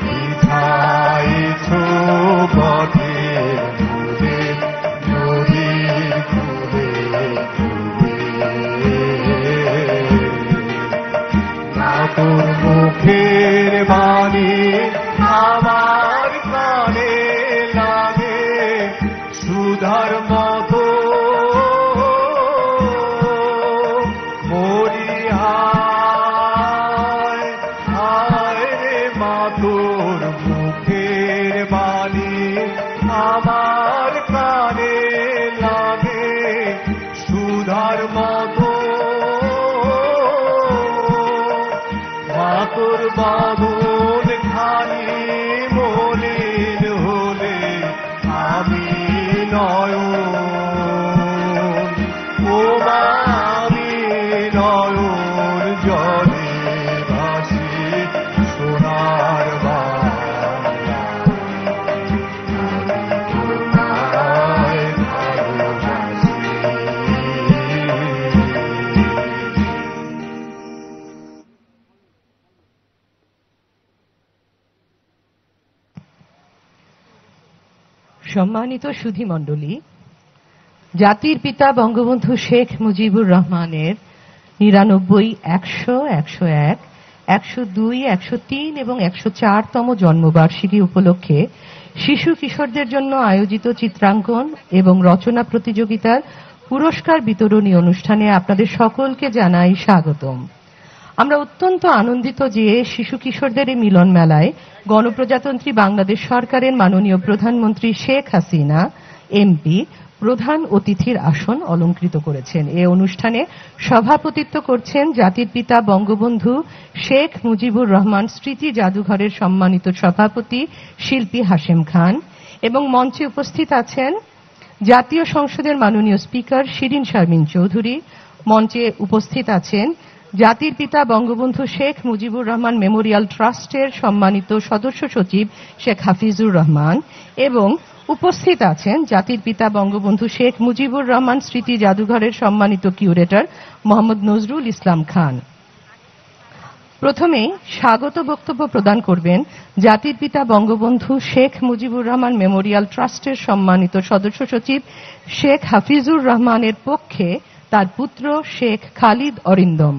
বিধাইছ পথের মূলে নদীর কূলে না তোর মুখের বাণী আমার কানে লাগে সুধার মতো মরি হায় হায় রে মা তোর মুখের বাণী আমার কানে লাগে সুধার মতো মা তোর বাঁধন খানি মলিন হলে আমি নয়ন ও মা আমি নয়ন জলে ভাসি সোনার বাংলায় ভালোবাসি। সম্মানিত সুধীমণ্ডলী, জাতির পিতা বঙ্গবন্ধু শেখ মুজিবুর রহমানের ৯৯, ১০০, ১০১, ১০২, ১০৩ এবং ১০৪তম জন্মবার্ষিকী উপলক্ষে শিশু কিশোরদের জন্য আয়োজিত চিত্রাঙ্কন এবং রচনা প্রতিযোগিতার পুরস্কার বিতরণী অনুষ্ঠানে আপনাদের সকলকে জানাই স্বাগতম। আমরা অত্যন্ত আনন্দিত যে শিশু কিশোরদের এই মিলন মেলায় গণপ্রজাতন্ত্রী বাংলাদেশ সরকারের মাননীয় প্রধানমন্ত্রী শেখ হাসিনা এমপি প্রধান অতিথির আসন অলঙ্কৃত করেছেন। এ অনুষ্ঠানে সভাপতিত্ব করছেন জাতির পিতা বঙ্গবন্ধু শেখ মুজিবুর রহমান স্মৃতি জাদুঘরের সম্মানিত সভাপতি শিল্পী হাশেম খান এবং মঞ্চে উপস্থিত আছেন জাতীয় সংসদের মাননীয় স্পিকার শিরিন শারমিন চৌধুরী। মঞ্চে উপস্থিত আছেন জাতির পিতা বঙ্গবন্ধু শেখ মুজিবুর রহমান মেমোরিয়াল ট্রাস্টের সম্মানিত সদস্য সচিব শেখ হাফিজুর রহমান এবং উপস্থিত আছেন জাতির পিতা বঙ্গবন্ধু শেখ মুজিবুর রহমান স্মৃতি জাদুঘরের সম্মানিত কিউরেটর মোহাম্মদ নজরুল ইসলাম খান। প্রথমেই স্বাগত বক্তব্য প্রদান করবেন জাতির পিতা বঙ্গবন্ধু শেখ মুজিবুর রহমান মেমোরিয়াল ট্রাস্টের সম্মানিত সদস্য সচিব শেখ হাফিজুর রহমানের পক্ষে তার পুত্র শেখ খালিদ অরিন্দম।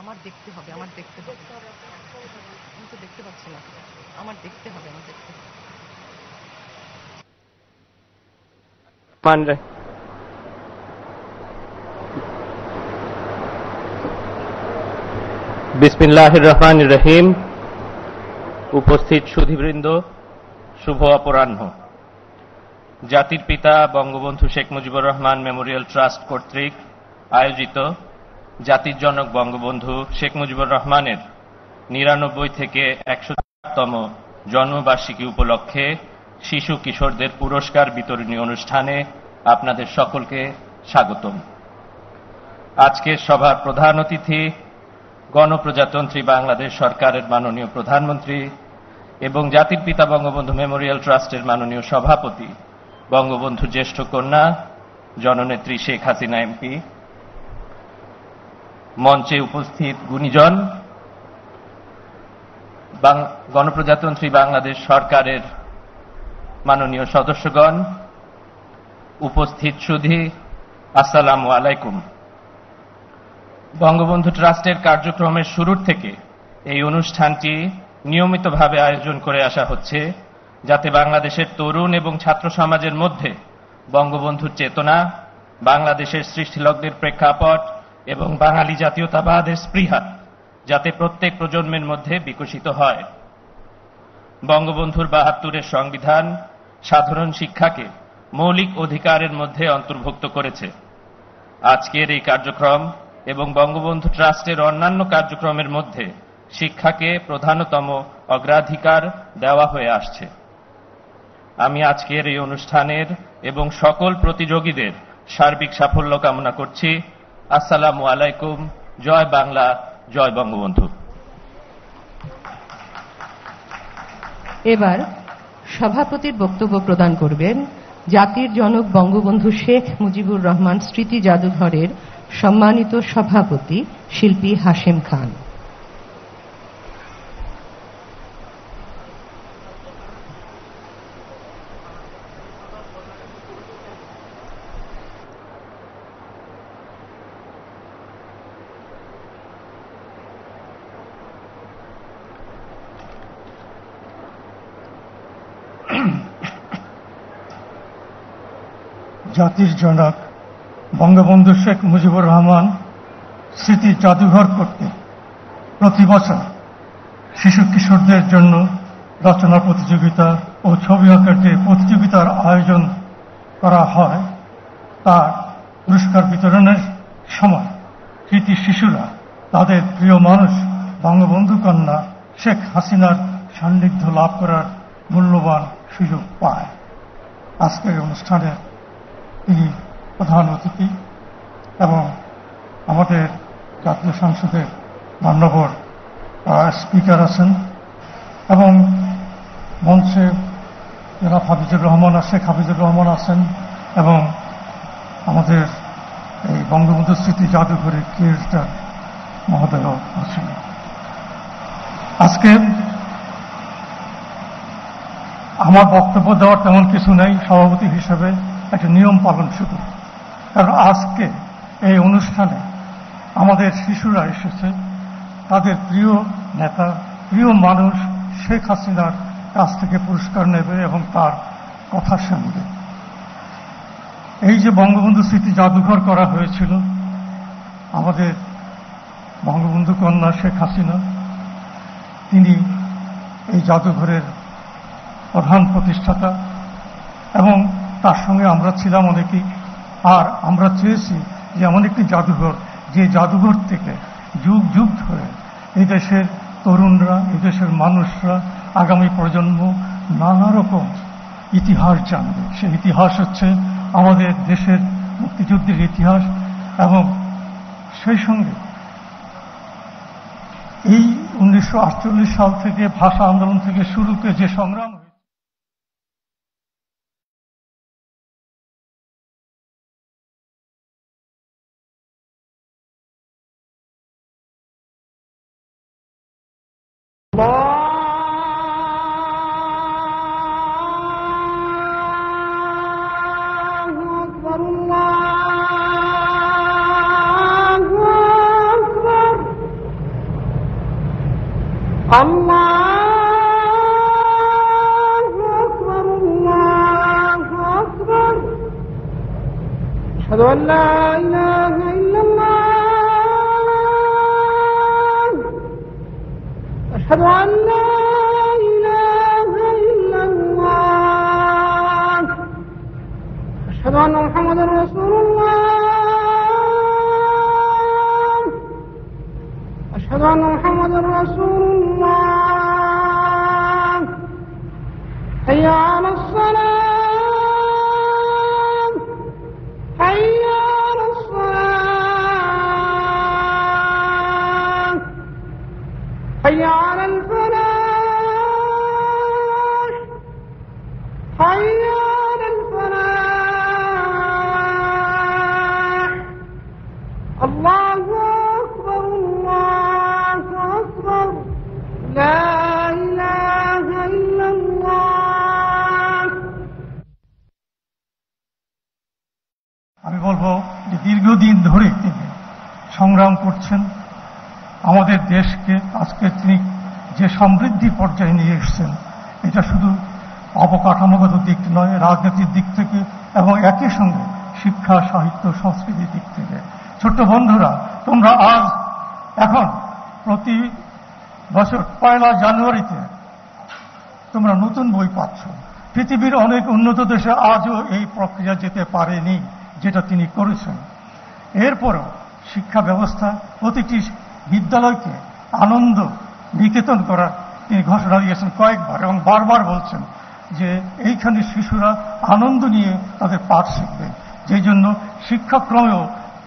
আমার দেখতে হবে আমি তো দেখতে পাচ্ছি না, আমার দেখতে হবে বিসমিল্লাহির রহমানির রহিম। উপস্থিত সুধীবৃন্দ, শুভ অপরাহ্ন। জাতির পিতা বঙ্গবন্ধু শেখ মুজিবুর রহমান মেমোরিয়াল ট্রাস্ট কর্তৃক আয়োজিত জাতির জনক বঙ্গবন্ধু শেখ মুজিবুর রহমানের ৯৯ থেকে ১০০তম জন্মবার্ষিকী উপলক্ষে শিশু কিশোরদের পুরস্কার বিতরণী অনুষ্ঠানে আপনাদের সকলকে স্বাগতম। আজকের সভার প্রধান অতিথি গণপ্রজাতন্ত্রী বাংলাদেশ সরকারের মাননীয় প্রধানমন্ত্রী এবং জাতির পিতা বঙ্গবন্ধু মেমোরিয়াল ট্রাস্টের মাননীয় সভাপতি বঙ্গবন্ধুর জ্যেষ্ঠ কন্যা জননেত্রী শেখ হাসিনা এমপি, মঞ্চে উপস্থিত গুণীজন, গণপ্রজাতন্ত্রী বাংলাদেশ সরকারের মাননীয় সদস্যগণ, উপস্থিত সুধী, আসসালামু আলাইকুম। বঙ্গবন্ধু ট্রাস্টের কার্যক্রমের শুরুর থেকে এই অনুষ্ঠানটি নিয়মিতভাবে আয়োজন করে আসা হচ্ছে, যাতে বাংলাদেশের তরুণ এবং ছাত্র সমাজের মধ্যে বঙ্গবন্ধুর চেতনা, বাংলাদেশের সৃষ্টিলগ্নের প্রেক্ষাপট এবং বাঙালি জাতীয়তাবাদের স্পৃহা যাতে প্রত্যেক প্রজন্মের মধ্যে বিকশিত হয়। বঙ্গবন্ধুর ৭২-এর সংবিধান সাধারণ শিক্ষাকে মৌলিক অধিকারের মধ্যে অন্তর্ভুক্ত করেছে। আজকের এই কার্যক্রম এবং বঙ্গবন্ধু ট্রাস্টের অন্যান্য কার্যক্রমের মধ্যে শিক্ষাকে প্রধানতম অগ্রাধিকার দেওয়া হয়ে আসছে। আমি আজকের এই অনুষ্ঠানের এবং সকল প্রতিযোগীদের সার্বিক সাফল্য কামনা করছি। আসসালামু আলাইকুম। জয় বাংলা, জয় বঙ্গবন্ধু। এবার সভাপতির বক্তব্য প্রদান করবেন জাতির জনক বঙ্গবন্ধু শেখ মুজিবুর রহমান স্মৃতি জাদুঘরের সম্মানিত সভাপতি শিল্পী হাশেম খান। জাতির জনক বঙ্গবন্ধু শেখ মুজিবুর রহমান স্মৃতি জাদুঘর করতে প্রতি বছর শিশু কিশোরদের জন্য রচনা প্রতিযোগিতা ও ছবি আঁকার যে প্রতিযোগিতার আয়োজন করা হয় তার পুরস্কার বিতরণের সময় কৃতি শিশুরা তাদের প্রিয় মানুষ বঙ্গবন্ধু কন্যা শেখ হাসিনার সান্নিধ্য লাভ করার মূল্যবান সুযোগ পায়। আজকের অনুষ্ঠানে তিনি প্রধান অতিথি এবং আমাদের জাতীয় সংসদের মাননীয় স্পিকার আছেন এবং মঞ্চে জনাব হাফিজুর রহমান শেখ হাফিজুর রহমান আছেন এবং আমাদের এই বঙ্গবন্ধু স্মৃতি জাদুঘরের ক্রিয়েটর মহোদয় আছেন। আজকে আমার বক্তব্য দেওয়ার তেমন কিছু নেই, সভাপতি হিসেবে একটা নিয়ম পালন শুধু। কারণ আজকে এই অনুষ্ঠানে আমাদের শিশুরা এসেছে তাদের প্রিয় নেতা, প্রিয় মানুষ শেখ হাসিনার কাছ থেকে পুরস্কার নেবে এবং তার কথা শুনবে। এই যে বঙ্গবন্ধু স্মৃতি জাদুঘর করা হয়েছিল, আমাদের বঙ্গবন্ধু কন্যা শেখ হাসিনা তিনি এই জাদুঘরের প্রধান প্রতিষ্ঠাতা এবং তার সঙ্গে আমরা ছিলাম অনেকেই। আর আমরা চেয়েছি যে এমন একটি জাদুঘর, যে জাদুঘর থেকে যুগ যুগ ধরে এই দেশের তরুণরা, এই দেশের মানুষরা, আগামী প্রজন্ম নানা রকম ইতিহাস জানবে। সেই ইতিহাস হচ্ছে আমাদের দেশের মুক্তিযুদ্ধের ইতিহাস এবং সেই সঙ্গে এই 1948 সাল থেকে ভাষা আন্দোলন থেকে শুরু করে যে সংগ্রাম أشهد أن لا إله إلا الله أشهد أن لا إله إلا الله أشهد أن محمدا رسول الله أشهد أن محمدا رسول الله حي على الصلاة حي على الصلاة حي على الفلاح حي على الفلاح الله أكبر الله أكبر لا إله إلا الله। আমি বলবো যে দীর্ঘদিন ধরে তিনি সংগ্রাম করছেন আমাদের দেশকে। আজকে তিনি যে সমৃদ্ধি পর্যায়ে নিয়ে এসেছেন, এটা শুধু অবকাঠামোগত দিক নয়, রাজনীতির দিক থেকে এবং একই সঙ্গে শিক্ষা, সাহিত্য, সংস্কৃতির দিক থেকে। ছোট্ট বন্ধুরা, তোমরা আজ এখন প্রতি বছর 1 জানুয়ারিতে তোমরা নতুন বই পাচ্ছ। পৃথিবীর অনেক উন্নত দেশে আজও এই প্রক্রিয়া যেতে পারেনি যেটা তিনি করেছেন। এরপরও শিক্ষা ব্যবস্থা প্রতিটি বিদ্যালয়কে আনন্দ নিকেতন করার তিনি ঘোষণা দিয়েছেন কয়েকবার এবং বারবার বলছেন যে এইখানে শিশুরা আনন্দ নিয়ে তাদের পাঠ শিখবে। যেই জন্য শিক্ষাক্রমেও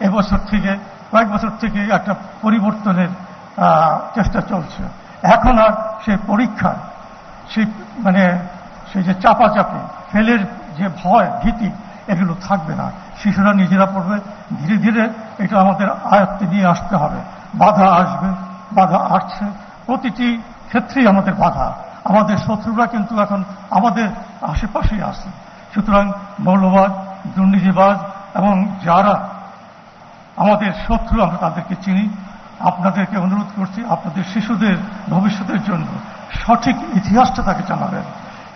এবছর থেকে কয়েক বছর থেকে একটা পরিবর্তনের চেষ্টা চলছে। এখন আর সেই পরীক্ষা, সেই যে চাপাচাপি, ফেলের যে ভয়, ভীতি, এগুলো থাকবে না। শিশুরা নিজেরা পড়বে, ধীরে ধীরে এটা আমাদের আয়ত্তে নিয়ে আসতে হবে। বাধা আসবে, বাধা আসছে, প্রতিটি ক্ষেত্রেই আমাদের বাধা। আমাদের শত্রুরা কিন্তু এখন আমাদের আশেপাশেই আছে। সুতরাং মৌলবাদ, দুর্নীতিবাজ এবং যারা আমাদের শত্রু আমরা তাদেরকে চিনি। আপনাদেরকে অনুরোধ করছি, আপনাদের শিশুদের ভবিষ্যতের জন্য সঠিক ইতিহাসটা তাকে জানাবেন।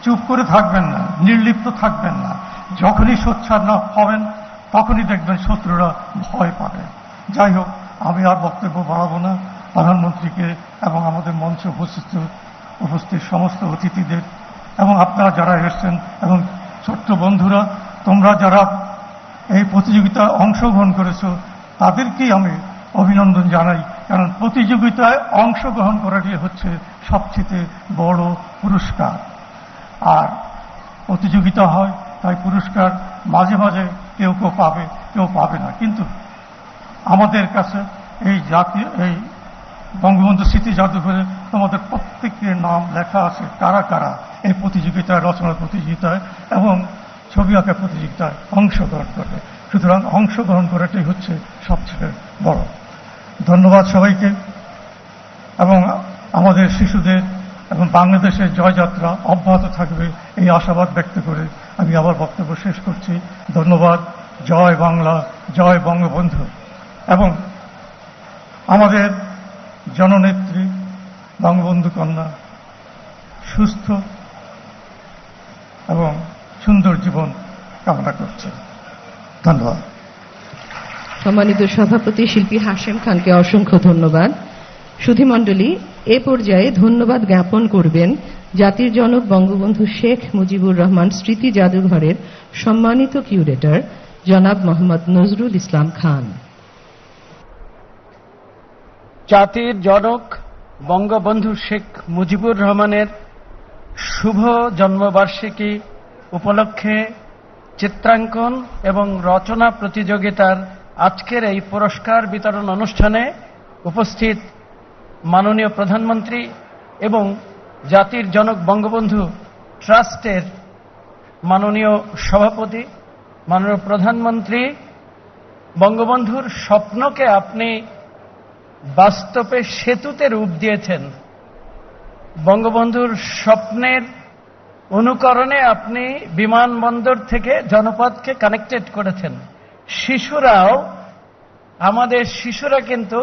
চুপ করে থাকবেন না, নির্লিপ্ত থাকবেন না। যখনই সোচ্চার না হবেন তখনই দেখবেন শত্রুরা ভয় পাবে। যাই হোক, আমি আর বক্তব্য বাড়াবো না। প্রধানমন্ত্রীকে এবং আমাদের মঞ্চে উপস্থিত সমস্ত অতিথিদের এবং আপনারা যারা এসেছেন এবং ছোট্ট বন্ধুরা, তোমরা যারা এই প্রতিযোগিতায় অংশগ্রহণ করেছো তাদেরকেই আমি অভিনন্দন জানাই। কারণ প্রতিযোগিতায় অংশগ্রহণ করাটাই হচ্ছে সবচেয়ে বড় পুরস্কার। আর প্রতিযোগিতা হয় তাই পুরস্কার মাঝে মাঝে কেউ কেউ পাবে, কেউ পাবে না। কিন্তু আমাদের কাছে এই এই বঙ্গবন্ধু স্মৃতি জাদুঘরে তোমাদের প্রত্যেকের নাম লেখা আছে, কারা কারা এই প্রতিযোগিতায়, রচনা প্রতিযোগিতায় এবং ছবি আঁকা প্রতিযোগিতায় অংশগ্রহণ করবে। সুতরাং অংশগ্রহণ করাটাই হচ্ছে সবচেয়ে বড়। ধন্যবাদ সবাইকে। এবং আমাদের শিশুদের এবং বাংলাদেশের জয়যাত্রা অব্যাহত থাকবে এই আশাবাদ ব্যক্ত করে আমি আবার বক্তব্য শেষ করছি। ধন্যবাদ। জয় বাংলা, জয় বঙ্গবন্ধু। এবং আমাদের জননেত্রী বঙ্গবন্ধু কন্যা সুস্থ এবং সুন্দর জীবন কামনা করছে। ধন্যবাদ। সম্মানিত সভাপতি শিল্পী হাশেম খানকে অসংখ্য ধন্যবাদ। সুধীমণ্ডলী, এ পর্যায়ে ধন্যবাদ জ্ঞাপন করবেন জাতির জনক বঙ্গবন্ধু শেখ মুজিবুর রহমান স্মৃতি জাদুঘরের সম্মানিত কিউরেটর জনাব মোহাম্মদ নজরুল ইসলাম খান। জাতির জনক বঙ্গবন্ধু শেখ মুজিবুর রহমানের শুভ জন্মবার্ষিকী উপলক্ষে চিত্রাঙ্কন এবং রচনা প্রতিযোগিতার আজকের এই পুরস্কার বিতরণ অনুষ্ঠানে উপস্থিত মাননীয় প্রধানমন্ত্রী এবং জাতির জনক বঙ্গবন্ধু ট্রাস্টের মাননীয় সভাপতি, মাননীয় প্রধানমন্ত্রী, বঙ্গবন্ধুর স্বপ্নকে আপনি বাস্তবে সেতুতে রূপ দিয়েছেন। বঙ্গবন্ধুর স্বপ্নের অনুকরণে আপনি বিমানবন্দর থেকে জনপদকে কানেক্টেড করেছেন। শিশুরাও, আমাদের শিশুরা কিন্তু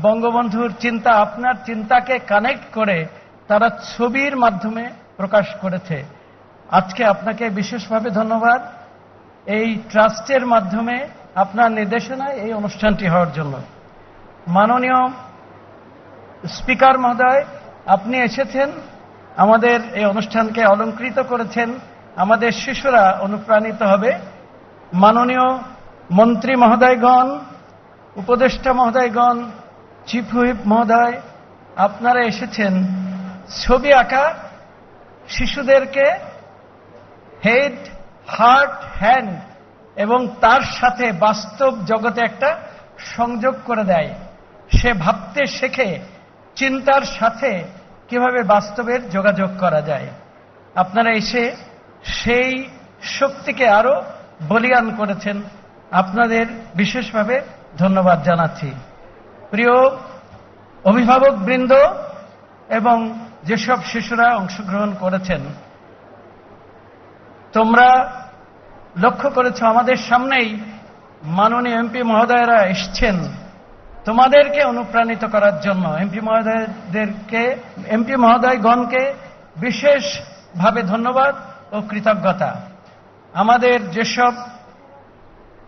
বঙ্গবন্ধুর চিন্তা, আপনার চিন্তাকে কানেক্ট করে তারা ছবির মাধ্যমে প্রকাশ করেছে। আজকে আপনাকে বিশেষভাবে ধন্যবাদ এই ট্রাস্টের মাধ্যমে আপনার নির্দেশনায় এই অনুষ্ঠানটি হওয়ার জন্য। মাননীয় স্পিকার মহোদয়, আপনি এসেছেন, আমাদের এই অনুষ্ঠানকে অলংকৃত করেছেন। আমাদের শিশুরা অনুপ্রাণিত হবে। মাননীয় মন্ত্রী মহোদয়গণ, উপদেষ্টা মহোদয়গণ, চিফ হুইপ মহোদয়, আপনারা এসেছেন। ছবি আঁকা শিশুদেরকে হেড, হার্ট, হ্যান্ড এবং তার সাথে বাস্তব জগতে একটা সংযোগ করে দেয়। সে ভাবতে শেখে, চিন্তার সাথে কিভাবে বাস্তবের যোগাযোগ করা যায়। আপনারা এসে সেই শক্তিকে আরো বলীয়ান করেছেন। আপনাদের বিশেষভাবে ধন্যবাদ জানাচ্ছি। প্রিয় অভিভাবক বৃন্দ এবং যেসব শিশুরা অংশগ্রহণ করেছেন, তোমরা লক্ষ্য করেছ আমাদের সামনেই মাননীয় এমপি মহোদয়রা এসছেন তোমাদেরকে অনুপ্রাণিত করার জন্য। এমপি মহোদয়গণকে বিশেষভাবে ধন্যবাদ ও কৃতজ্ঞতা। আমাদের যেসব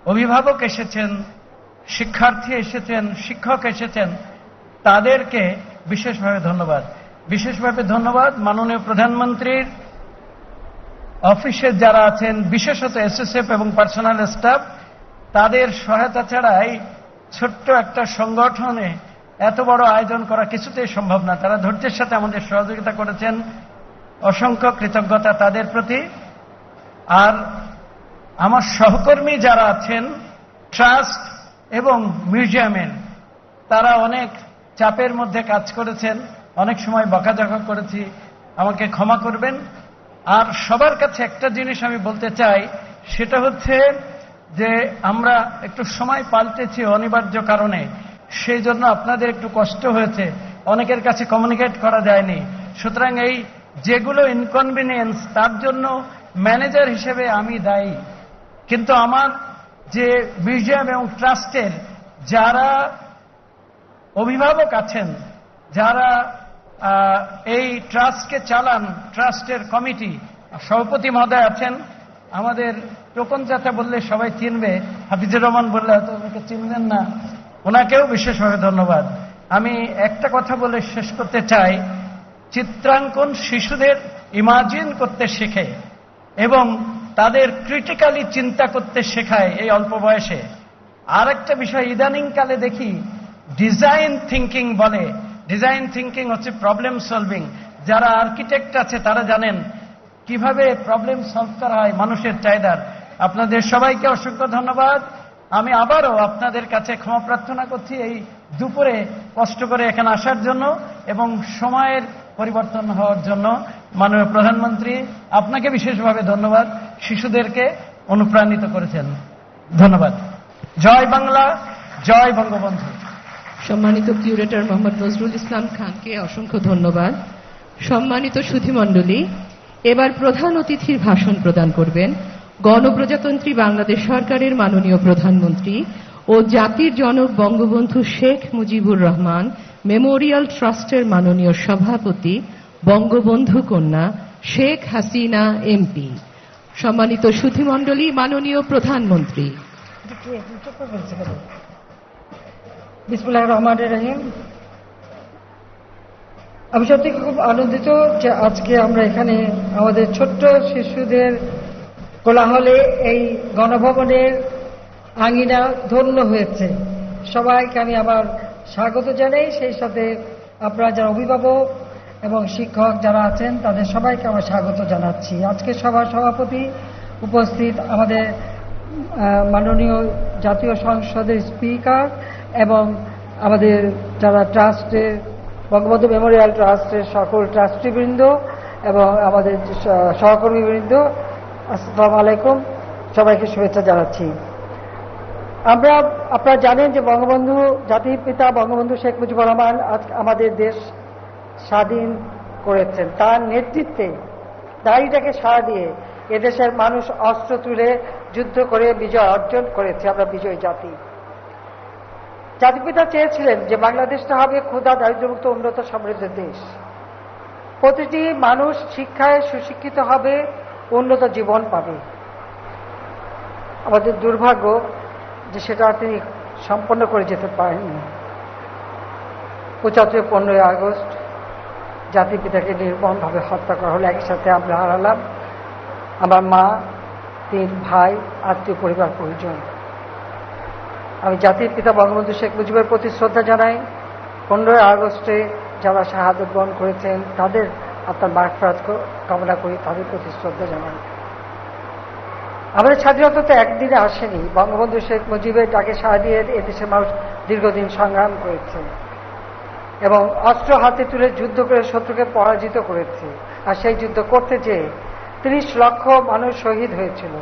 অভিভাবক এসেছেন, শিক্ষার্থী এসেছেন, শিক্ষক এসেছেন, তাদেরকে বিশেষভাবে ধন্যবাদ। বিশেষভাবে ধন্যবাদ মাননীয় প্রধানমন্ত্রীর অফিসে যারা আছেন, বিশেষত এসএসএফ এবং পার্সোনাল স্টাফ। তাদের সহায়তা ছাড়াই ছোট্ট একটা সংগঠনে এত বড় আয়োজন করা কিছুতেই সম্ভব না। তারা ধৈর্যের সাথে আমাদের সহযোগিতা করেছেন। অসংখ্য কৃতজ্ঞতা তাদের প্রতি। আর আমার সহকর্মী যারা আছেন ট্রাস্ট এবং মিউজিয়ামের, তারা অনেক চাপের মধ্যে কাজ করেছেন, অনেক সময় বকাঝকা করেছি, আমাকে ক্ষমা করবেন। আর সবার কাছে একটা জিনিস আমি বলতে চাই, সেটা হচ্ছে যে আমরা একটু সময় পাল্টেছি অনিবার্য কারণে, সেই জন্য আপনাদের একটু কষ্ট হয়েছে, অনেকের কাছে কমিউনিকেট করা যায়নি। সুতরাং এই যেগুলো ইনকনভিনিয়েন্স তার জন্য ম্যানেজার হিসেবে আমি দায়ী। কিন্তু আমার যে মিউজিয়াম এবং ট্রাস্টের যারা অভিভাবক আছেন, যারা এই ট্রাস্টকে চালান, ট্রাস্টের কমিটি সভাপতি মহোদয় আছেন, আমাদের টোকন চাচা বললে সবাই চিনবে, হাফিজুর রহমান বললে হয়তো ওনাকে চিনবেন না, ওনাকেও বিশেষভাবে ধন্যবাদ। আমি একটা কথা বলে শেষ করতে চাই, চিত্রাঙ্কন শিশুদের ইমাজিন করতে শেখে এবং তাদের ক্রিটিক্যালি চিন্তা করতে শেখায় এই অল্প বয়সে। আর একটা বিষয় ইদানিং কালে দেখি ডিজাইন থিঙ্কিং বলে। ডিজাইন থিঙ্কিং হচ্ছে প্রবলেম সলভিং। যারা আর্কিটেক্ট আছে তারা জানেন কিভাবে প্রবলেম সলভ করা হয় মানুষের চাহিদার। আপনাদের সবাইকে অসংখ্য ধন্যবাদ। আমি আবারও আপনাদের কাছে ক্ষমা প্রার্থনা করছি এই দুপুরে কষ্ট করে এখানে আসার জন্য এবং সময়ের পরিবর্তন হওয়ার জন্য। মাননীয় প্রধানমন্ত্রী, আপনাকে বিশেষভাবে ধন্যবাদ, শিশুদেরকে অনুপ্রাণিত করেছেন, ধন্যবাদ। জয় বাংলা, জয় বঙ্গবন্ধু। সম্মানিত কিউরেটর মোহাম্মদ নজরুল ইসলাম খানকে অসংখ্য ধন্যবাদ। সম্মানিত সুধীমণ্ডলী, এবার প্রধান অতিথির ভাষণ প্রদান করবেন গণপ্রজাতন্ত্রী বাংলাদেশ সরকারের মাননীয় প্রধানমন্ত্রী ও জাতির জনক বঙ্গবন্ধু শেখ মুজিবুর রহমান মেমোরিয়াল ট্রাস্টের মাননীয় সভাপতি বঙ্গবন্ধু কন্যা শেখ হাসিনা এমপি। সম্মানিত সুধীমণ্ডলী, মাননীয় প্রধানমন্ত্রী। বিসমিল্লাহির রহমানির রহিম। আমি সত্যি খুব আনন্দিত যে আজকে আমরা এখানে আমাদের ছোট্ট শিশুদের কোলাহলে এই গণভবনের আঙিনা ধন্য হয়েছে। সবাইকে আমি আবার স্বাগত জানাই, সেই সাথে আপনারা যারা অভিভাবক এবং শিক্ষক যারা আছেন তাদের সবাইকে আমার স্বাগত জানাচ্ছি। আজকে সভার সভাপতি উপস্থিত আমাদের মাননীয় জাতীয় সংসদের স্পিকার এবং আমাদের যারা ট্রাস্টের বঙ্গবন্ধু মেমোরিয়াল ট্রাস্টের সকল ট্রাস্টিবৃন্দ এবং আমাদের সহকর্মীবৃন্দ, আসসালামু আলাইকুম, সবাইকে শুভেচ্ছা জানাচ্ছি। আপনারা জানেন যে বঙ্গবন্ধু জাতির পিতা বঙ্গবন্ধু শেখ মুজিবুর রহমান আজ আমাদের দেশ স্বাধীন করেছেন। তার নেতৃত্বে দাড়িটাকে সাড়া দিয়ে এদেশের মানুষ অস্ত্র তুলে যুদ্ধ করে বিজয় অর্জন করেছে। আমরা বিজয়ী জাতি। জাতিপিতা চেয়েছিলেন যে বাংলাদেশটা হবে ক্ষুধা দারিদ্র্যমুক্ত উন্নত সমৃদ্ধ দেশ। প্রতিটি মানুষ শিক্ষায় সুশিক্ষিত হবে, উন্নত জীবন পাবে। আমাদের দুর্ভাগ্য যে সেটা তিনি সম্পন্ন করে যেতে পারেননি। ৭৫-১৫ আগস্ট জাতির পিতাকে নির্মমভাবে হত্যা করা হলো। একই সাথে আমরা হারালাম আমার মা, ৩ ভাই, আত্মীয় পরিবার পরিজন। আমি জাতির পিতা বঙ্গবন্ধু শেখ মুজিবের প্রতি শ্রদ্ধা জানাই। ১৫ আগস্টে যারা শাহাদত বরণ করেছেন তাদের আত্মার মাগফিরাত কামনা করি, তাদের প্রতি শ্রদ্ধা জানাই। আমাদের স্বাধীনতা তো একদিনে আসেনি। বঙ্গবন্ধু শেখ মুজিবের ডাকে সাড়া দিয়ে এদেশের মানুষ দীর্ঘদিন সংগ্রাম করেছে এবং অস্ত্র হাতে তুলে যুদ্ধ করে শত্রুকে পরাজিত করেছে। আর সেই যুদ্ধ করতে যেয়ে ৩০ লক্ষ মানুষ শহীদ হয়েছিল।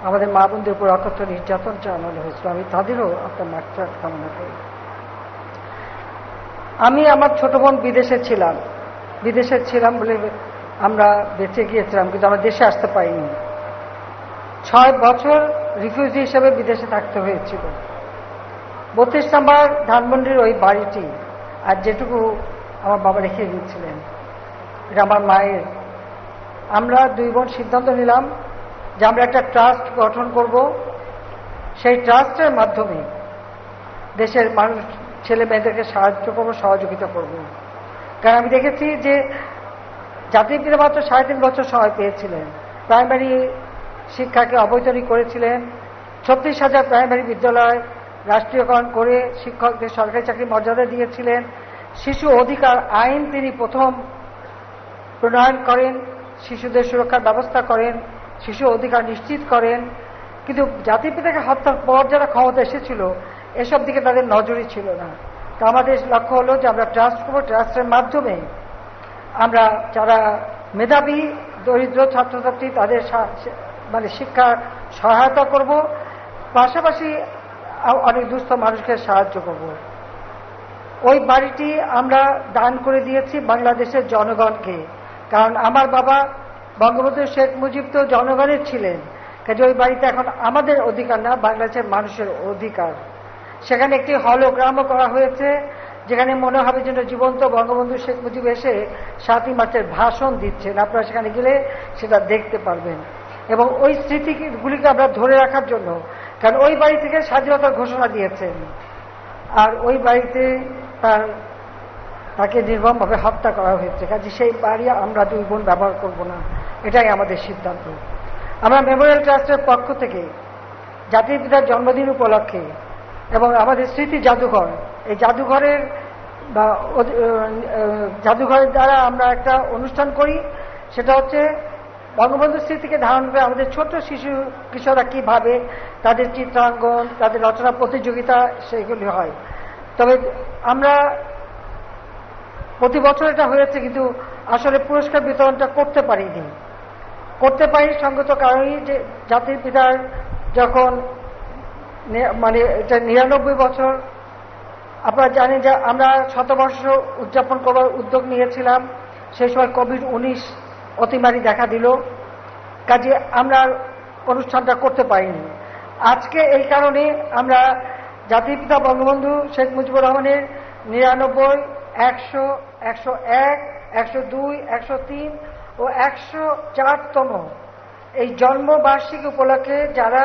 আমাদের মা বোনদের উপর অকথ্য নির্যাতন চালানো হয়েছিল। আমি তাদেরও আপনার মাগফিরাত কামনা করি। আমি আমার ছোট বোন বিদেশে ছিলাম বলে আমরা বেঁচে গিয়েছিলাম, কিন্তু আমরা দেশে আসতে পারিনি। ৬ বছর রিফিউজি হিসেবে বিদেশে থাকতে হয়েছিল। ৩২ নম্বর ধানমন্ডির ওই বাড়িটি আর যেটুকু আমার বাবা রেখে গিয়েছিলেন, এটা আমার মায়ের। আমরা 2 বোন সিদ্ধান্ত নিলাম যে আমরা একটা ট্রাস্ট গঠন করব। সেই ট্রাস্টের মাধ্যমে দেশের মানুষ ছেলে মেয়েদেরকে সাহায্য করব, সহযোগিতা করব। কারণ আমি দেখেছি যে জাতির পিতা মাত্র 3.5 বছর সময় পেয়েছিলেন। প্রাইমারি শিক্ষাকে অবৈতনিক করেছিলেন। 36,000 প্রাইমারি বিদ্যালয় রাষ্ট্রীয়করণ করে শিক্ষকদের সরকারি চাকরির মর্যাদা দিয়েছিলেন। শিশু অধিকার আইন তিনি প্রথম প্রণয়ন করেন, শিশুদের সুরক্ষার ব্যবস্থা করেন, শিশু অধিকার নিশ্চিত করেন। কিন্তু জাতির পিতাকে হত্যার পর যারা ক্ষমতা এসেছিল এসব দিকে তাদের নজরই ছিল না। তো আমাদের লক্ষ্য হলো যে আমরা ট্রাস্ট করব। ট্রাস্টের মাধ্যমে আমরা যারা মেধাবী দরিদ্র ছাত্রছাত্রী তাদের মানে শিক্ষার সহায়তা করব, পাশাপাশি অনেক দুস্থ মানুষকে সাহায্য করব। ওই বাড়িটি আমরা দান করে দিয়েছি বাংলাদেশের জনগণকে, কারণ আমার বাবা বঙ্গবন্ধু শেখ মুজিব তো জনগণের ছিলেন, কাজে ওই বাড়িতে এখন আমাদের অধিকার না, বাংলাদেশের মানুষের অধিকার। সেখানে একটি হলোগ্রামও করা হয়েছে, যেখানে মনে হবে যেন জীবন্ত বঙ্গবন্ধু শেখ মুজিব এসে 7ই মার্চের ভাষণ দিচ্ছেন। আপনারা সেখানে গেলে সেটা দেখতে পারবেন। এবং ওই স্মৃতিগুলিকে আমরা ধরে রাখার জন্য, কারণ ওই বাড়ি থেকে স্বাধীনতার ঘোষণা দিয়েছেন, আর ওই বাড়িতে তাকে নির্মমভাবে হত্যা করা হয়েছে। কাজে সেই বাড়ি আমরা 2 বোন ব্যবহার করব না, এটাই আমাদের সিদ্ধান্ত। আমরা মেমোরিয়াল ট্রাস্টের পক্ষ থেকে জাতির পিতার জন্মদিন উপলক্ষে এবং আমাদের স্মৃতি জাদুঘর, এই জাদুঘরের দ্বারা আমরা একটা অনুষ্ঠান করি। সেটা হচ্ছে বঙ্গবন্ধুর স্মৃতিকে ধারণ করে আমাদের ছোট শিশু কিশোররা কিভাবে তাদের চিত্রাঙ্কন, তাদের রচনা প্রতিযোগিতা সেগুলি হয়। তবে আমরা প্রতি বছর এটা হয়েছে, কিন্তু আসলে পুরস্কার বিতরণটা করতে পারিনি। সঙ্গত কারণেই যে জাতির পিতার যখন মানে এটা 99 বছর, আপনারা জানেন যে আমরা 100বর্ষ উদযাপন করার উদ্যোগ নিয়েছিলাম। সেই সময় কোভিড-19 অতিমারি দেখা দিল, কাজে আমরা অনুষ্ঠানটা করতে পারিনি। আজকে এই কারণে আমরা জাতির পিতা বঙ্গবন্ধু শেখ মুজিবুর রহমানের 99, 100, 101, 102, 103 ও 104তম এই জন্মবার্ষিকী উপলক্ষে যারা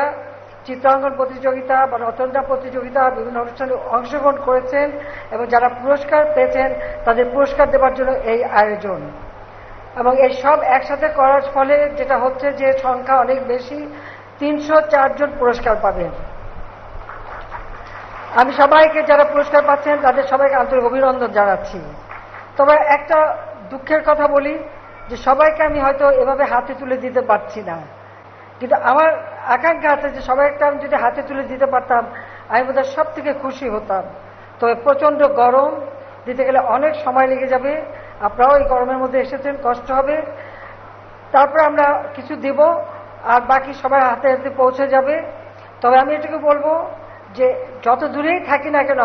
চিত্রাঙ্কন প্রতিযোগিতা বা রচনা প্রতিযোগিতা বিভিন্ন অনুষ্ঠানে অংশগ্রহণ করেছেন এবং যারা পুরস্কার পেয়েছেন তাদের পুরস্কার দেওয়ার জন্য এই আয়োজন। এবং এই সব একসাথে করার ফলে যেটা হচ্ছে যে সংখ্যা অনেক বেশি, 304 জন পুরস্কার পাবেন। আমি সবাইকে যারা পুরস্কার পাচ্ছেন তাদের সবাইকে আন্তরিক অভিনন্দন জানাচ্ছি। তবে একটা দুঃখের কথা বলি যে সবাইকে আমি হয়তো এভাবে হাতে তুলে দিতে পারছি না, কিন্তু আমার আকাঙ্ক্ষা আছে যে সবাইকে আমি যদি হাতে তুলে দিতে পারতাম আমি বোধহয় সব থেকে খুশি হতাম। তবে প্রচন্ড গরম, দিতে গেলে অনেক সময় লেগে যাবে। আপনারাও এই গরমের মধ্যে এসেছেন, কষ্ট হবে। তারপরে আমরা কিছু দেব আর বাকি সবাই হাতে হাতে পৌঁছে যাবে। তবে আমি এটুকু বলবো যে যত দূরেই থাকি না কেন,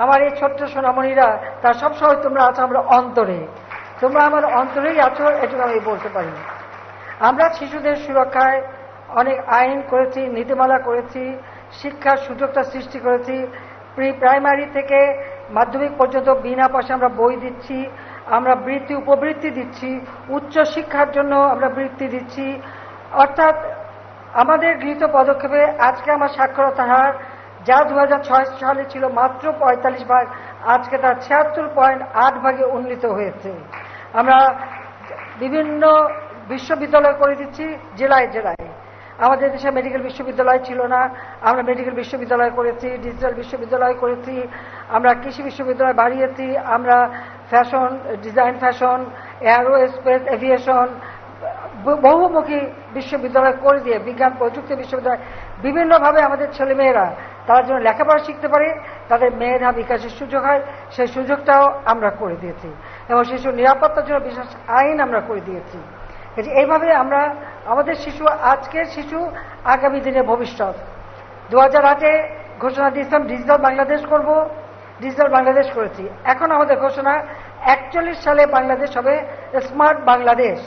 আমার এই ছোট্ট সোনামণিরা তার সবসময় তোমরা আছো আমরা অন্তরে, তোমরা আমার অন্তরেই আছো, এটুকু আমি বলতে পারি। আমরা শিশুদের সুরক্ষায় অনেক আইন করেছি, নীতিমালা করেছি, শিক্ষার সুযোগটা সৃষ্টি করেছি। প্রি প্রাইমারি থেকে মাধ্যমিক পর্যন্ত বিনা পয়সা আমরা বই দিচ্ছি, আমরা বৃত্তি উপবৃত্তি দিচ্ছি, উচ্চ শিক্ষার জন্য আমরা বৃত্তি দিচ্ছি। অর্থাৎ আমাদের গৃহীত পদক্ষেপে আজকে আমার সাক্ষরতার হার যা 2006 সালে ছিল মাত্র 45 ভাগ, আজকে তার 76.8 ভাগে উন্নীত হয়েছে। আমরা বিভিন্ন বিশ্ববিদ্যালয় করে দিচ্ছি জেলায় জেলায়। আমাদের দেশে মেডিকেল বিশ্ববিদ্যালয় ছিল না, আমরা মেডিকেল বিশ্ববিদ্যালয় করেছি, ডিজিটাল বিশ্ববিদ্যালয় করেছি, আমরা কৃষি বিশ্ববিদ্যালয় বাড়িয়েছি, আমরা fashion design, fashion, aerospace, aviation, বহুমুখী বিশ্ববিদ্যালয় করে দিয়ে বিজ্ঞান প্রযুক্তি বিশ্ববিদ্যালয় বিভিন্নভাবে আমাদের ছেলেমেয়েরা তারা যেন লেখাপড়া শিখতে পারে, তাদের মেধা বিকাশের সুযোগ হয়, সেই সুযোগটাও আমরা করে দিয়েছি। এবং শিশু নিরাপত্তার জন্য বিশেষ আইন আমরা করে দিয়েছি। এইভাবে আমরা আমাদের শিশু, আজকের শিশু আগামী দিনের ভবিষ্যৎ। 2008-এ ঘোষণা দিয়েছিলাম ডিজিটাল বাংলাদেশ করব, ডিজিটাল বাংলাদেশ করেছি। এখন আমাদের ঘোষণা 41 সালে বাংলাদেশ হবে স্মার্ট বাংলাদেশ।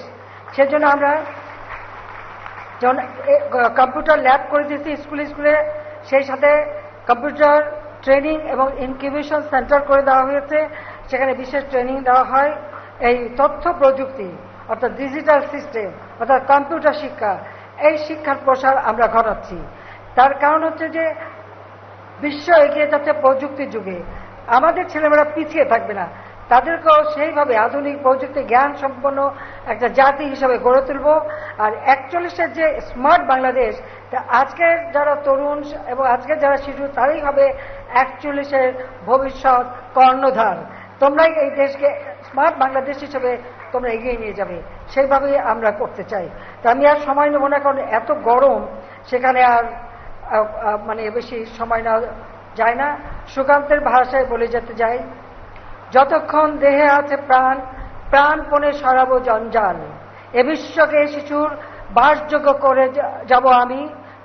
সেজন্য আমরা যেমন কম্পিউটার ল্যাব করে দিয়েছি স্কুলে স্কুলে, সেই সাথে কম্পিউটার ট্রেনিং এবং ইনকিউবেশন সেন্টার করে দেওয়া হয়েছে, সেখানে বিশেষ ট্রেনিং দেওয়া হয়। এই তথ্য প্রযুক্তি অর্থাৎ ডিজিটাল সিস্টেম অর্থাৎ কম্পিউটার শিক্ষা, এই শিক্ষার প্রসার আমরা ঘটাচ্ছি। তার কারণ হচ্ছে যে বিশ্ব এগিয়ে যাচ্ছে প্রযুক্তির যুগে, আমাদের ছেলেমেয়েরা পিছিয়ে থাকবে না, তাদেরকেও সেইভাবে আধুনিক প্রযুক্তি জ্ঞান সম্পন্ন একটা জাতি হিসাবে গড়ে তুলব। আর 41-এর যে স্মার্ট বাংলাদেশ, তা আজকের যারা তরুণ এবং আজকের যারা শিশু তারাই হবে 41-এর ভবিষ্যৎ কর্ণধার। তোমরাই এই দেশকে স্মার্ট বাংলাদেশ হিসেবে তোমরা এগিয়ে নিয়ে যাবে, সেইভাবেই আমরা করতে চাই। তা আমি আর সময় নেব না, কারণ এত গরম, সেখানে আর মানে বেশি সময় নেওয়া যায় না। সুকান্তের ভাষায় বলে যেতে যাই, যতক্ষণ দেহে আছে প্রাণ, প্রাণপণে সরাবো জঞ্জাল। এ বিশ্বকে শিশুর বাসযোগ্য করে যাব আমি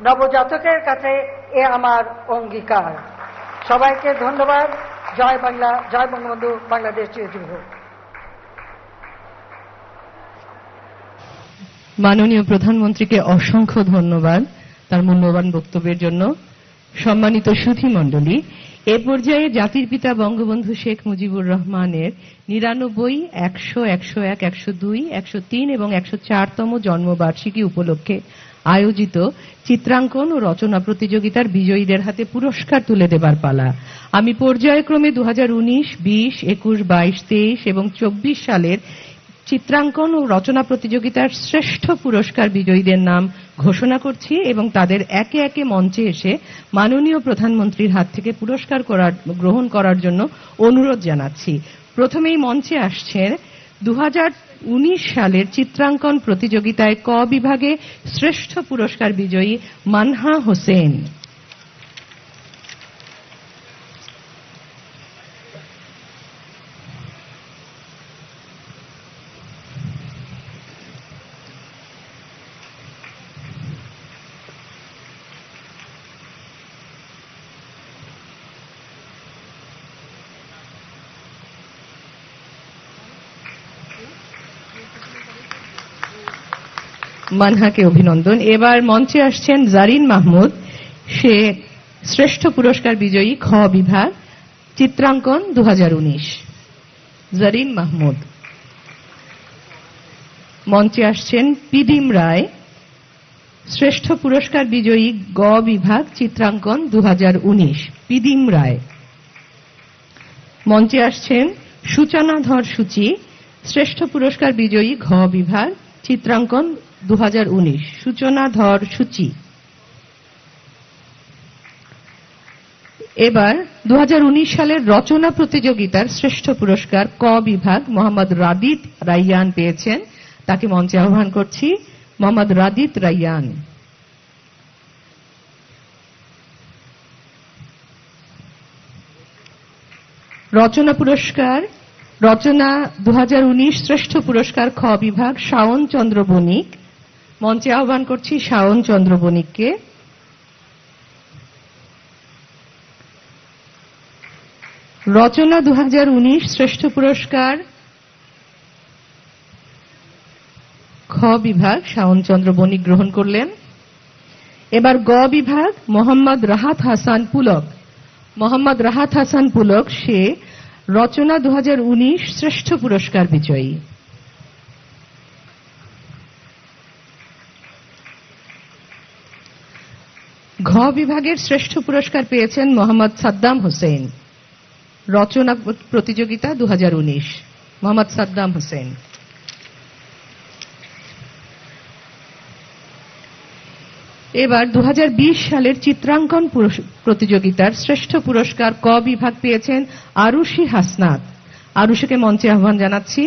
নবজাতকের কাছে, এ আমার অঙ্গীকার। সবাইকে ধন্যবাদ। জয় বাংলা, জয় বঙ্গবন্ধু, বাংলাদেশ চিরজীবী হোক। মাননীয় প্রধানমন্ত্রীকে অসংখ্য ধন্যবাদ তার মূল্যবান বক্তব্যের জন্য। সম্মানিত সুধী মণ্ডলী, এ পর্যায়ে জাতির পিতা বঙ্গবন্ধু শেখ মুজিবুর রহমানের 99, 100, 101, 102, 103 এবং 104তম জন্মবার্ষিকী উপলক্ষে আয়োজিত চিত্রাঙ্কন ও রচনা প্রতিযোগিতার বিজয়ীদের হাতে পুরস্কার তুলে দেবার পালা। আমি পর্যায়ক্রমে 2019, 20, 21, 22, 23 এবং 24 সালের চিত্রাঙ্কন ও রচনা প্রতিযোগিতার শ্রেষ্ঠ পুরস্কার বিজয়ীদের নাম ঘোষণা করছি এবং তাদের একে একে মঞ্চে এসে মাননীয় প্রধানমন্ত্রীর হাত থেকে পুরস্কার গ্রহণ করার জন্য অনুরোধ জানাচ্ছি। প্রথমেই মঞ্চে আসছেন 2019 সালের চিত্রাঙ্কন প্রতিযোগিতায় ক বিভাগে শ্রেষ্ঠ পুরস্কার বিজয়ী মানহা হোসেন। মানহাকে অভিনন্দন। এবার মঞ্চে আসছেন জারিন মাহমুদ, সে শ্রেষ্ঠ পুরস্কার বিজয়ী খ বিভাগ চিত্রাঙ্কন 2019। জারিন মাহমুদ। মঞ্চে আসছেন পিদিম রায়, শ্রেষ্ঠ পুরস্কার বিজয়ী গ বিভাগ চিত্রাঙ্কন 2019। পিদিম রায়। মঞ্চে আসছেন সূচনাধর সূচি, শ্রেষ্ঠ পুরস্কার বিজয়ী ঘ বিভাগ চিত্রাঙ্কন 2019। সূচনাধর সূচি। এবার 2019 সালের রচনা প্রতিযোগিতার শ্রেষ্ঠ পুরস্কার ক বিভাগ মোহাম্মদ রাদিত রাইয়ান পেয়েছেন, তাকে মঞ্চে আহ্বান করছি। মোহাম্মদ রাদিত রাইয়ান। রচনা পুরস্কার রচনা 2019 শ্রেষ্ঠ পুরস্কার খ বিভাগ শাওন চন্দ্র বণিক, মঞ্চে আহ্বান করছি শাওন চন্দ্র বণিককে। রচনা 2019 শ্রেষ্ঠ পুরস্কার খ বিভাগ শাওন চন্দ্র বণিক গ্রহণ করলেন। এবার গ বিভাগ মোহাম্মদ রাহাত হাসান পুলক। মোহাম্মদ রাহাত হাসান পুলক, সে রচনা 2019 শ্রেষ্ঠ পুরস্কার বিজয়ী। ঘ বিভাগের শ্রেষ্ঠ পুরস্কার পেয়েছেন মোহাম্মদ সাদ্দাম হোসেন। রচনা প্রতিযোগিতা 2019। মোহাম্মদ সাদ্দাম হোসেন। এবার 2020 সালের চিত্রাঙ্কন প্রতিযোগিতার শ্রেষ্ঠ পুরস্কার ক বিভাগ পেয়েছেন আরুষি হাসনাত। আরুষিকে মঞ্চে আহ্বান জানাচ্ছি।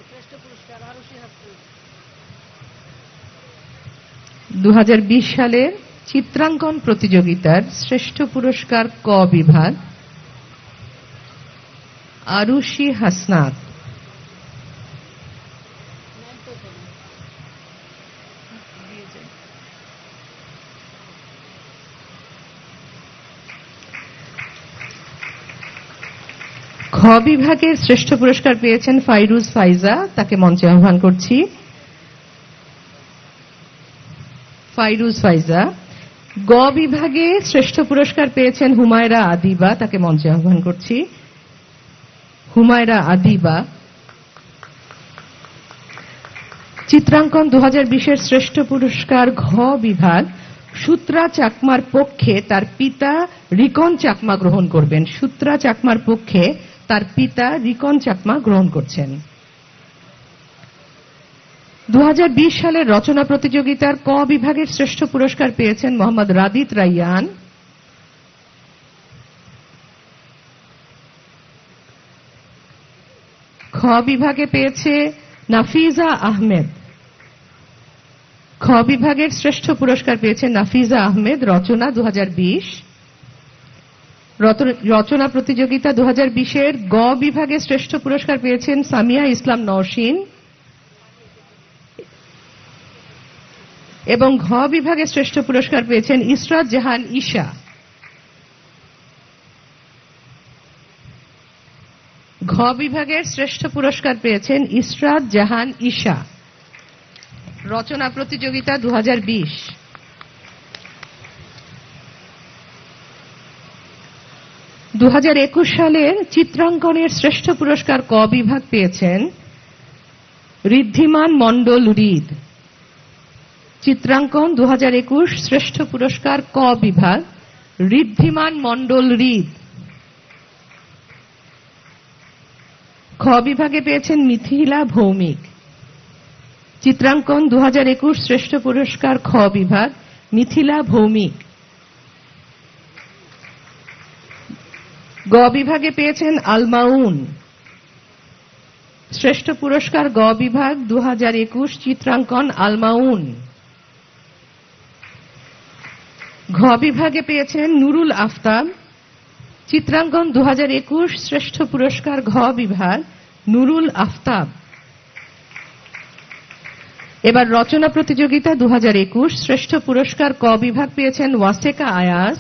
শ্রেষ্ঠ পুরস্কার আরুষি হাসনাত। 2020 সালের চিত্রাঙ্কন প্রতিযোগিতার শ্রেষ্ঠ পুরস্কার ক বিভাগ আরুষি হাসনাত। খ বিভাগের শ্রেষ্ঠ পুরস্কার পেয়েছেন ফাইরুজ ফাইজা, তাকে মঞ্চে আহ্বান করছি। ফাইরুজ ফাইজা। গ বিভাগে শ্রেষ্ঠ পুরস্কার পেয়েছেন হুমায়রা আদিবা, তাকে মঞ্চে আহ্বান করছি। হুমায়রা আদিবা। চিত্রাঙ্কন 2020-এর শ্রেষ্ঠ পুরস্কার ঘ বিভাগ সূত্রা চাকমার পক্ষে তার পিতা রিকন চাকমা গ্রহণ করবেন। সূত্রা চাকমার পক্ষে তার পিতা রিকন চাকমা গ্রহণ করছেন। 2020 সালের রচনা প্রতিযোগিতার ক বিভাগের শ্রেষ্ঠ পুরস্কার পেয়েছেন মোহাম্মদ রাদিত রাইয়ান। বিভাগে পেয়েছে নাফিজা আহমেদ। খ বিভাগের শ্রেষ্ঠ পুরস্কার পেয়েছে নাফিজা আহমেদ, রচনা 2020। রচনা প্রতিযোগিতা 2020-এর গ বিভাগে শ্রেষ্ঠ পুরস্কার পেয়েছেন সামিয়া ইসলাম নওশীন এবং ঘ বিভাগে শ্রেষ্ঠ পুরস্কার পেয়েছেন ইসরাত জাহান ঈশা। ঘ বিভাগের শ্রেষ্ঠ পুরস্কার পেয়েছেন ইসরাত জাহান ঈশা, রচনা প্রতিযোগিতা 2020। 2021 সালের চিত্রাঙ্কনের শ্রেষ্ঠ পুরস্কার ক বিভাগ পেয়েছেন ঋদ্ধিমান মণ্ডল হৃদ। চিত্রাঙ্কন 2021 শ্রেষ্ঠ পুরস্কার ক বিভাগ, ঋদ্ধিমান মণ্ডল হৃদ। খ বিভাগে পেয়েছেন মিথিলা ভৌমিক। চিত্রাঙ্কন 2021 শ্রেষ্ঠ পুরস্কার খ বিভাগ, মিথিলা ভৌমিক। গ বিভাগে পেয়েছেন আলমাউন। শ্রেষ্ঠ পুরস্কার গ বিভাগ 2021, চিত্রাঙ্কন আলমাউন। ঘ বিভাগে পেয়েছেন নুরুল আফতাব। চিত্রাঙ্কন 2021 শ্রেষ্ঠ পুরস্কার ঘ বিভাগ, নুরুল আফতাব। এবার রচনা প্রতিযোগিতা 2021 শ্রেষ্ঠ পুরস্কার ক বিভাগ পেয়েছেন ওয়াসেকা আয়াস।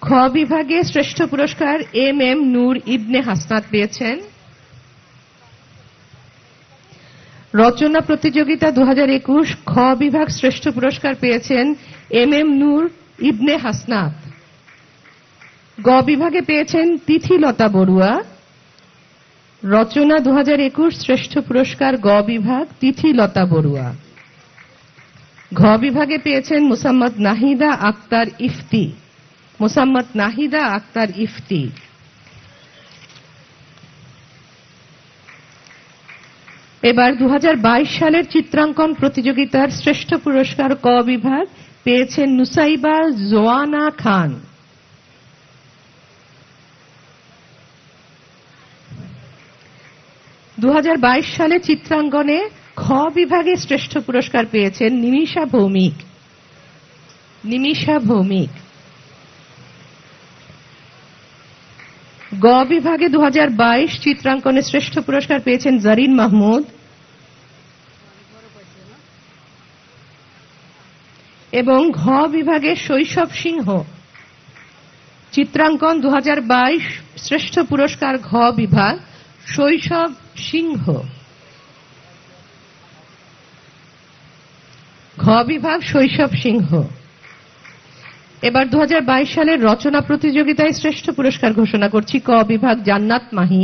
খ বিভাগে শ্রেষ্ঠ পুরস্কার MM নূর ইবনে হাসনাত পেয়েছেন। রচনা প্রতিযোগিতা 2021 খ বিভাগ শ্রেষ্ঠ পুরস্কার পেয়েছেন MM নূর ইবনে হাসনাত। গ বিভাগে পেয়েছেন তিথিলতা বড়ুয়া। রচনা 2021 শ্রেষ্ঠ পুরস্কার গ বিভাগ, তিথিলতা বড়ুয়া। ঘ বিভাগে পেয়েছেন মোসাম্মদ নাহিদা আক্তার ইফতি। মোসাম্মদ নাহিদা আক্তার ইফতি। এবার 2022 সালের চিত্রাঙ্কন প্রতিযোগিতার শ্রেষ্ঠ পুরস্কার ক বিভাগ পেয়েছেন নুসাইবা জোয়ানা খান। সালে চিত্রাঙ্কনে খ বিভাগে শ্রেষ্ঠ পুরস্কার পেয়েছেন নিমিষা ভৌমিক। নিমিষা ভৌমিক। গ বিভাগে 2022 চিত্রাঙ্কনে শ্রেষ্ঠ পুরস্কার পেয়েছেন জারিন মাহমুদ এবং ঘ বিভাগে শৈশব সিংহ। চিত্রাঙ্কন 2022 শ্রেষ্ঠ পুরস্কার ঘ বিভাগ, শৈশব সিংহ। ঘ বিভাগ শৈশব সিংহ। এবার 2022 সালের রচনা প্রতিযোগিতায় শ্রেষ্ঠ পুরস্কার ঘোষণা করছি। ক বিভাগ জান্নাত মাহি।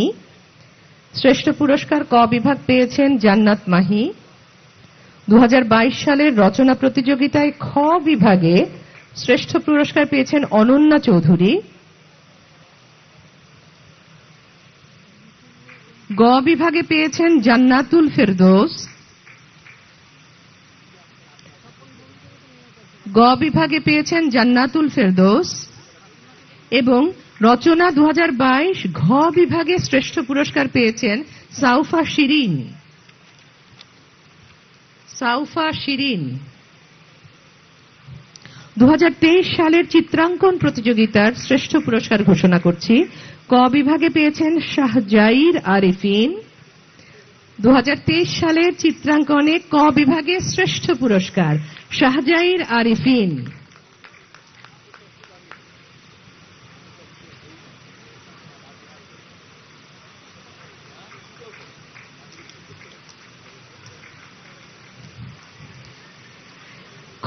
শ্রেষ্ঠ পুরস্কার ক বিভাগ পেয়েছেন জান্নাত মাহি। 2022 সালের রচনা প্রতিযোগিতায় খ বিভাগে শ্রেষ্ঠ পুরস্কার পেয়েছেন অনন্যা চৌধুরী। গ বিভাগে পেয়েছেন জান্নাতুল ফেরদৌস। গ বিভাগে পেয়েছেন জান্নাতুল ফেরদৌস এবং রচনা 2022 ঘ বিভাগে শ্রেষ্ঠ পুরস্কার পেয়েছেন সাউফা শিরিন। সাউফা শিরিন। 2023 সালের চিত্রাঙ্কন প্রতিযোগিতার শ্রেষ্ঠ পুরস্কার ঘোষণা করছি। ক বিভাগে পেয়েছেন শাহজাইর আরিফিন। 2023 সালের চিত্রাঙ্কনে ক বিভাগে শ্রেষ্ঠ পুরস্কার শাহজাইর আরিফিন।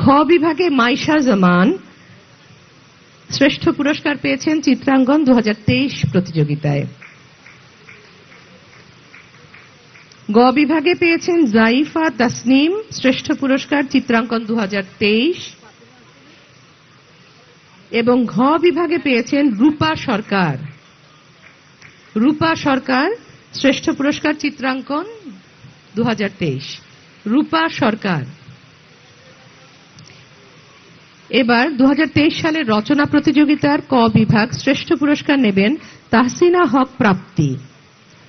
খ বিভাগে মাইশা জামান শ্রেষ্ঠ পুরস্কার পেয়েছেন চিত্রাঙ্কন 2023 প্রতিযোগিতায়। গ বিভাগে পেয়েছেন জাইফা তাসনিম শ্রেষ্ঠ পুরস্কার চিত্রাঙ্কন 2023 এবং ঘ বিভাগে পেয়েছেন রূপা সরকার। রূপা সরকার শ্রেষ্ঠ পুরস্কার চিত্রাঙ্কন 2023। রূপা সরকার। এবার 2023 সালের রচনা প্রতিযোগিতার ক বিভাগ শ্রেষ্ঠ পুরস্কার নেবেন তাহসিনা হক প্রাপ্তি।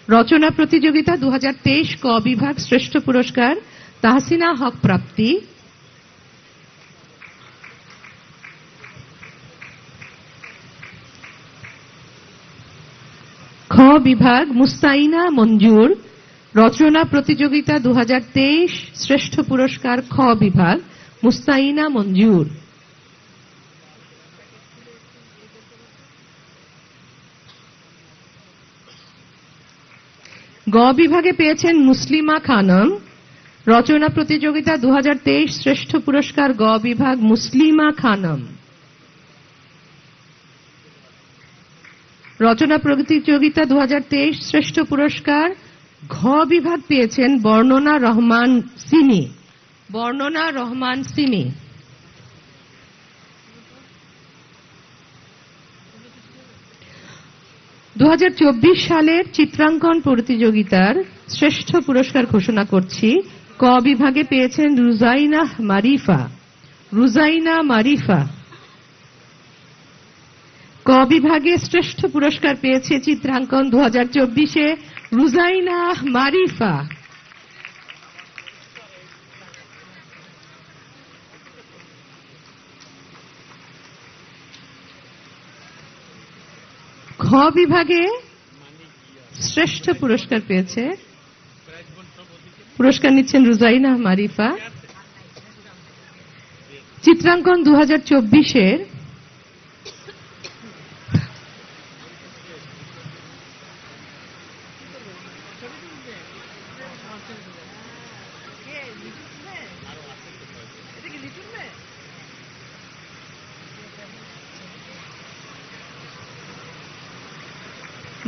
রচনা প্রতিযোগিতা 2023 ক বিভাগ শ্রেষ্ঠ পুরস্কার তাহসিনা হক প্রাপ্তি। খ বিভাগ মুস্তাইনা মঞ্জুর। রচনা প্রতিযোগিতা 2023 শ্রেষ্ঠ পুরস্কার খ বিভাগ মুস্তাইনা মঞ্জুর। গ বিভাগে পেয়েছেন মুসলিমা খানম। রচনা প্রতিযোগিতা 2023 শ্রেষ্ঠ পুরস্কার গ বিভাগ মুসলিমা খানম। রচনা প্রতিযোগিতা 2023 শ্রেষ্ঠ পুরস্কার ঘ বিভাগ পেয়েছেন বর্ণনা রহমান সিমি। বর্ণনা রহমান সিমি। সালের চিত্রাঙ্কন প্রতিযোগিতার শ্রেষ্ঠ পুরস্কার ঘোষণা করছি। ক বিভাগে পেয়েছেন রুজাইনা মারিফা। রুজাইনা মারিফা। ক বিভাগে শ্রেষ্ঠ পুরস্কার পেয়েছে চিত্রাঙ্কন 2024-এ রুজাইনা মারিফা। খ বিভাগে শ্রেষ্ঠ পুরস্কার পেয়েছে, পুরস্কার নিচ্ছেন রুজাইনা মারিফা। চিত্রাঙ্কন 2024-এর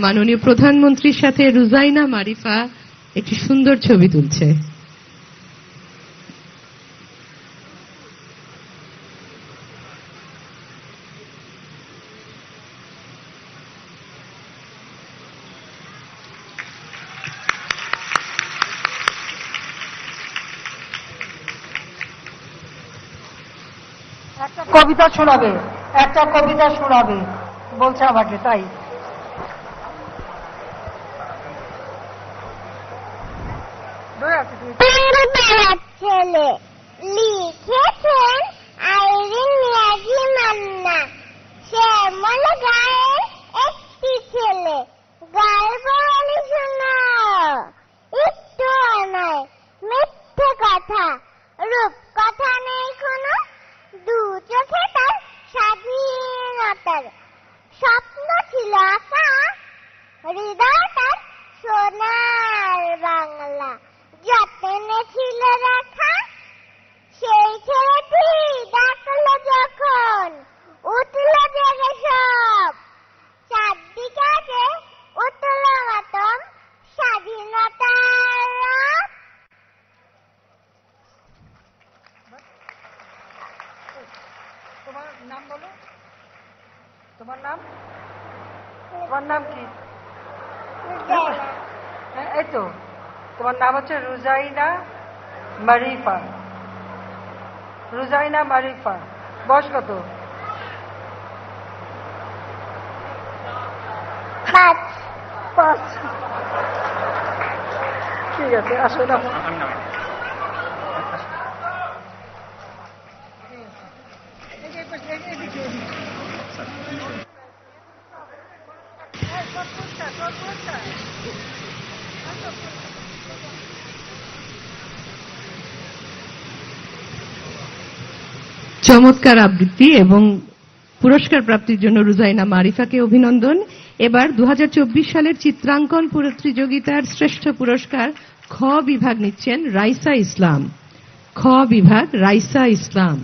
মাননীয় প্রধানমন্ত্রীর সাথে রুজাইনা মারিফা একটি সুন্দর ছবি তুলছে। একটা কবিতা শোনাবে, একটা কবিতা শোনাবে বলছে আমাকে, তাই ছেলে লিখেছেন আইরিন মিয়াজি মান্না। শ্যামল গায়ে একটি ছেলে, গল্প বলি শোনো, একটু নয় মিথ্যে কথা, রূপ কথা নেই কোনো, দু চোখে তার স্বাধীনতার স্বপ্ন ছিল আঁকা, হৃদয় তার সোনার বাংলা যত্নে ছিল রাখা। সেই ছেলেটি ডাকলো যখন উঠল জেগে সব, চারদিকে আগে উঠল মাতম স্বাধীনতার রব। তোমার নাম বলো, তোমার নাম, তোমার নাম কি? এই তো তোমার নাম হচ্ছে রুজাইনা মারিফা। রুজাইনা মারিফা, বয়স কত? 5। ঠিক আছে, আসো না। চমৎকার আবৃত্তি এবং পুরস্কার প্রাপ্তির জন্য রুজাইনা মারিফাকে অভিনন্দন। এবার 2024 সালের চিত্রাঙ্কন প্রতিযোগিতার শ্রেষ্ঠ পুরস্কার খ বিভাগ নিচ্ছেন রাইসা ইসলাম। খ বিভাগ রাইসা ইসলাম।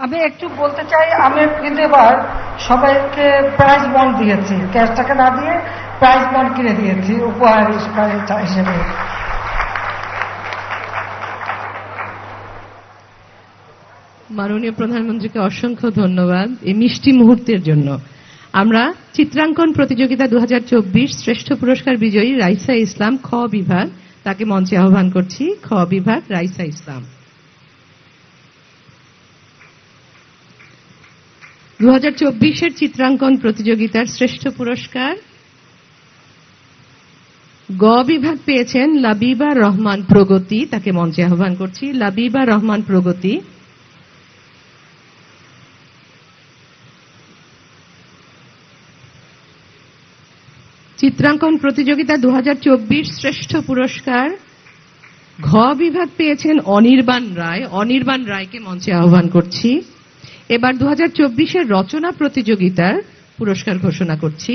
আমি একটু বলতে চাই, আমি কিন্তু এবার সবাইকে প্রাইজ বন্ড দিয়েছি, ক্যাশ টাকা না দিয়ে প্রাইজ বন্ড কিনে দিয়েছি উপহার হিসেবে। মাননীয় প্রধানমন্ত্রীকে অসংখ্য ধন্যবাদ এই মিষ্টি মুহূর্তের জন্য। আমরা চিত্রাঙ্কন প্রতিযোগিতা 2024 শ্রেষ্ঠ পুরস্কার বিজয়ী রাইসা ইসলাম খ বিভাগ, তাকে মঞ্চে আহ্বান করছি। খ বিভাগ, রাইসা ইসলাম। 2024-এর চিত্রাঙ্কন প্রতিযোগিতার শ্রেষ্ঠ পুরস্কার গ বিভাগ পেয়েছেন লাবিবা রহমান প্রগতি, তাকে মঞ্চে আহ্বান করছি। লাবিবা রহমান প্রগতি। চিত্রাঙ্কন প্রতিযোগিতা 2024 শ্রেষ্ঠ পুরস্কার ঘ বিভাগ পেয়েছেন অনির্বাণ রায়। অনির্বাণ রায়কে মঞ্চে আহ্বান করছি। এবার 2024-এর রচনা প্রতিযোগিতার পুরস্কার ঘোষণা করছি।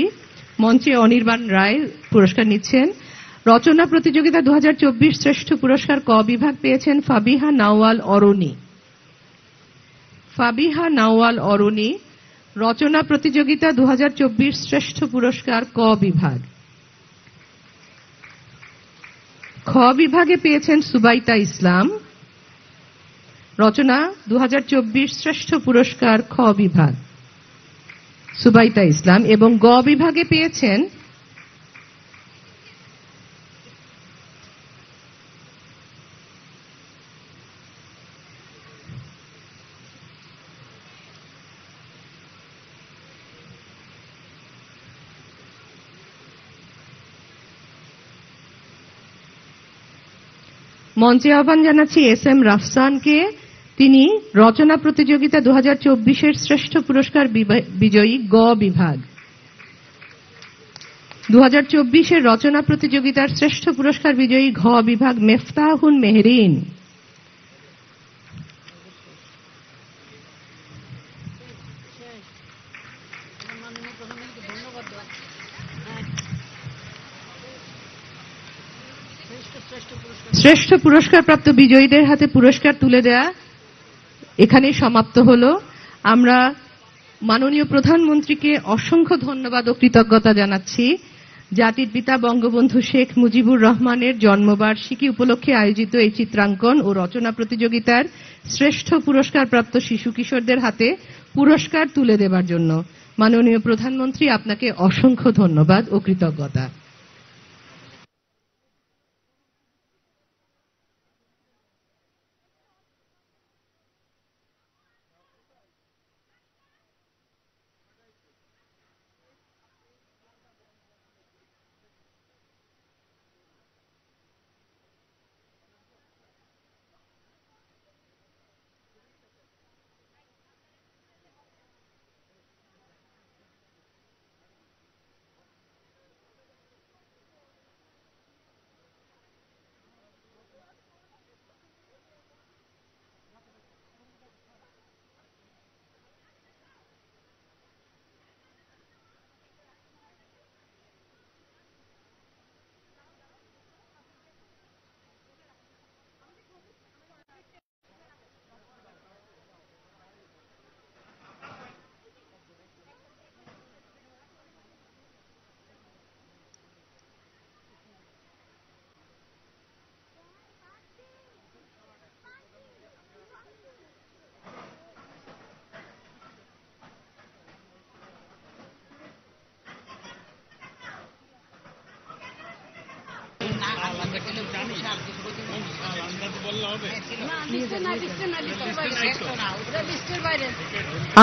মঞ্চে অনির্বাণ রায় পুরস্কার নিচ্ছেন। রচনা প্রতিযোগিতা 2024 শ্রেষ্ঠ পুরস্কার ক বিভাগ পেয়েছেন ফাবিহা নাওয়াল অরণি। ফাবিহা নাওয়াল অরণি। রচনা প্রতিযোগিতা 2024 শ্রেষ্ঠ পুরস্কার ক বিভাগ। খ বিভাগে পেয়েছেন সুবাইতা ইসলাম। রচনা 2024 শ্রেষ্ঠ পুরস্কার খ বিভাগ, সুবাইতা ইসলাম। এবং গ বিভাগে পেয়েছেন মঞ্চে আহ্বান জানাচ্ছি এস এম রাফসানকে। তিনি রচনা প্রতিযোগিতা 2024-এর শ্রেষ্ঠ পুরস্কার বিজয়ী গ বিভাগ। 2024-এর রচনা প্রতিযোগিতার শ্রেষ্ঠ পুরস্কার বিজয়ী ঘ বিভাগ মেফতাহুন মেহরিন। শ্রেষ্ঠ পুরস্কার প্রাপ্ত বিজয়ীদের হাতে পুরস্কার তুলে দেয়া এখানেই সমাপ্ত হল। আমরা মাননীয় প্রধানমন্ত্রীকে অসংখ্য ধন্যবাদ ও কৃতজ্ঞতা জানাচ্ছি। জাতির পিতা বঙ্গবন্ধু শেখ মুজিবুর রহমানের জন্মবার্ষিকী উপলক্ষে আয়োজিত এই চিত্রাঙ্কন ও রচনা প্রতিযোগিতার শ্রেষ্ঠ পুরস্কার প্রাপ্ত শিশু কিশোরদের হাতে পুরস্কার তুলে দেবার জন্য মাননীয় প্রধানমন্ত্রী, আপনাকে অসংখ্য ধন্যবাদ ও কৃতজ্ঞতা।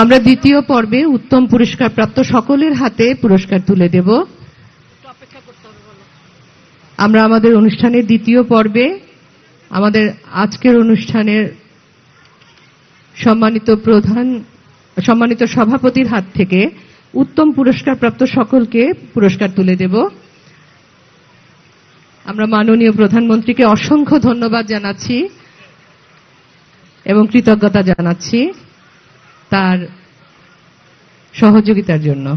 আমরা দ্বিতীয় পর্বে উত্তম পুরস্কার প্রাপ্ত সকলের হাতে পুরস্কার তুলে দেব। আমরা আমাদের অনুষ্ঠানের দ্বিতীয় পর্বে আমাদের আজকের অনুষ্ঠানের সম্মানিত সভাপতির হাত থেকে উত্তম পুরস্কার প্রাপ্ত সকলকে পুরস্কার তুলে দেব। আমরা মাননীয় প্রধানমন্ত্রীকে অসংখ্য ধন্যবাদ জানাচ্ছি এবং কৃতজ্ঞতা জানাচ্ছি তার সহযোগিতার জন্য।